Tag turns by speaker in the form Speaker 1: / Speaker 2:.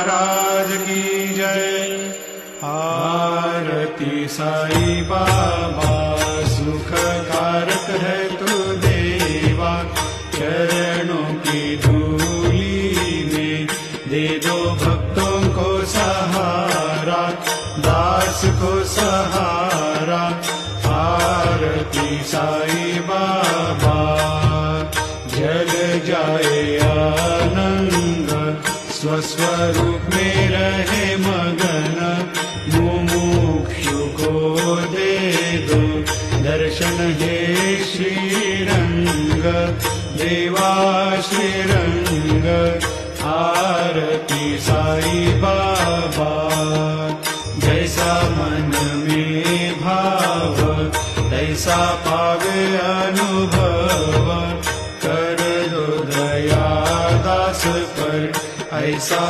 Speaker 1: महाराज की जय। आरती साई बाबा, सुख कारक है तू देवा। चरणों की धूली में दे दो भक्तों को सहारा, दास को सहारा। आरती साई बाबा, जग जाए आनंद, स्वस्वरूप में रहे मगन। मुमुक्षु को दे दो दर्शन हे श्रीरंग, देवा श्रीरंग। आरती साई बाबा, जैसा मन में भाव तैसा पावे अनुभव। कर दो दया दास पर, ऐसा